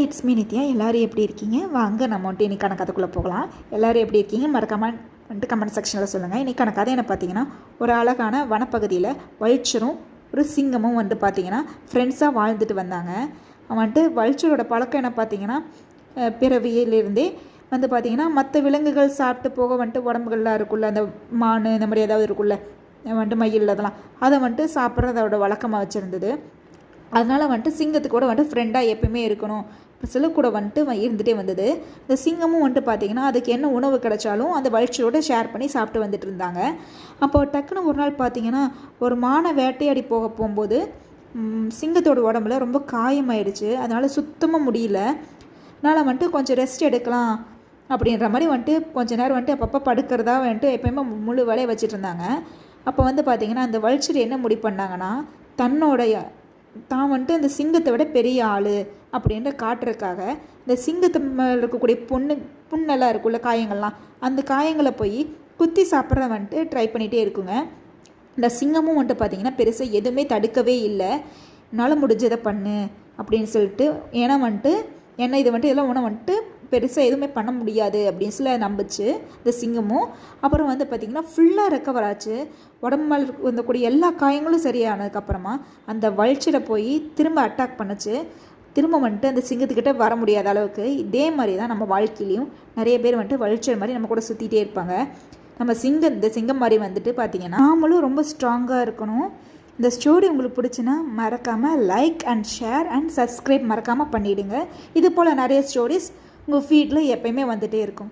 It's me Nithya. எல்லோரும் எப்படி இருக்கீங்க? வாங்க நம்ம வந்துட்டு இன்றைக்கான கதைக்குள்ளே போகலாம். எல்லோரும் எப்படி இருக்கீங்க? மறக்காமல் வந்துட்டு கமெண்ட் செக்ஷனில் சொல்லுங்கள். இன்றைக்கான கதை என்ன பார்த்தீங்கன்னா, ஒரு அழகான வனப்பகுதியில் வல்ச்சரும் ஒரு சிங்கமும் வந்துட்டு பார்த்தீங்கன்னா ஃப்ரெண்ட்ஸாக வாழ்ந்துட்டு வந்தாங்க. வந்துட்டு வல்ச்சரோட பழக்கம் என்ன பார்த்தீங்கன்னா, பிறவியிலிருந்தே வந்து பார்த்திங்கன்னா மற்ற விலங்குகள் சாப்பிட்டு போக வந்துட்டு உடம்புகள்லாம் இருக்குல்ல, அந்த மான் இந்த மாதிரி ஏதாவது இருக்குல்ல, வந்துட்டு மயில் அதெல்லாம் அதை வந்துட்டு சாப்பிட்றது அதோட வழக்கமாக வச்சுருந்தது. அதனால் வந்துட்டு சிங்கத்துக்கு கூட வந்துட்டு ஃப்ரெண்டாக எப்பயுமே இருக்கணும் சில கூட வந்துட்டு இருந்துகிட்டே வந்தது. இந்த சிங்கமும் வந்துட்டு பார்த்திங்கன்னா அதுக்கு என்ன உணவு கிடைச்சாலும் அந்த வல்ச்சரோட ஷேர் பண்ணி சாப்பிட்டு வந்துட்டு இருந்தாங்க. அப்போ டக்குன்னு ஒரு நாள் பார்த்திங்கன்னா ஒரு மானை வேட்டையாடி போகும்போது சிங்கத்தோட உடம்புல ரொம்ப காயமாயிடுச்சு. அதனால் சுத்தமாக முடியல. அதனால் வந்துட்டு கொஞ்சம் ரெஸ்ட் எடுக்கலாம் அப்படின்ற மாதிரி வந்துட்டு கொஞ்சம் நேரம் வந்துட்டு அப்பப்போ படுக்கிறதா வந்துட்டு எப்பயுமே முழு வேலையை வச்சுட்டு இருந்தாங்க. அப்போ வந்து பார்த்திங்கன்னா அந்த வல்ச்சர் என்ன முடிவு பண்ணாங்கன்னா, தான் வந்துட்டு அந்த சிங்கத்தை விட பெரிய ஆள் அப்படின்ற காட்டுறதுக்காக இந்த சிங்கத்து மேலே இருக்கக்கூடிய புண்ணெல்லாம் இருக்குல்ல, காயங்கள்லாம், அந்த காயங்களை போய் குத்தி சாப்பிட்ற வந்துட்டு ட்ரை பண்ணிகிட்டே இருக்குங்க. இந்த சிங்கமும் வந்துட்டு பார்த்திங்கன்னா பெருசாக எதுவுமே தடுக்கவே இல்லை. என்னால் முடிஞ்சதை பண்ணு அப்படின்னு சொல்லிட்டு, ஏன்னா வந்துட்டு என்ன இது வந்துட்டு இதெல்லாம் ஒன்றும் வந்துட்டு பெருசாக எதுவுமே பண்ண முடியாது அப்படின்னு சொல்லி நம்பிச்சு இந்த சிங்கமும். அப்புறம் வந்து பார்த்திங்கன்னா ஃபுல்லாக ரெக்கவர் ஆச்சு. உடம்பு மேலே வந்தக்கூடிய எல்லா காயங்களும் சரியானதுக்கப்புறமா அந்த வல்ச்சரை போய் திரும்ப அட்டாக் பண்ணுச்சு. திரும்ப வந்துட்டு அந்த சிங்கத்துக்கிட்ட வர முடியாத அளவுக்கு. இதே மாதிரி தான் நம்ம வாழ்க்கையிலையும் நிறைய பேர் வந்துட்டு வல்ச்சர் மாதிரி நம்ம கூட சுற்றிகிட்டே இருப்பாங்க. நம்ம இந்த சிங்கம் மாதிரி வந்துட்டு பார்த்திங்கன்னா நாமளும் ரொம்ப ஸ்ட்ராங்காக இருக்கணும். இந்த ஸ்டோரி உங்களுக்கு பிடிச்சுன்னா மறக்காமல் like and share and subscribe மறக்காமல் பண்ணிவிடுங்க. இது போல் நிறைய ஸ்டோரிஸ் உங்கள் ஃபீல்டில் எப்பயுமே வந்துகிட்டே இருக்கும்.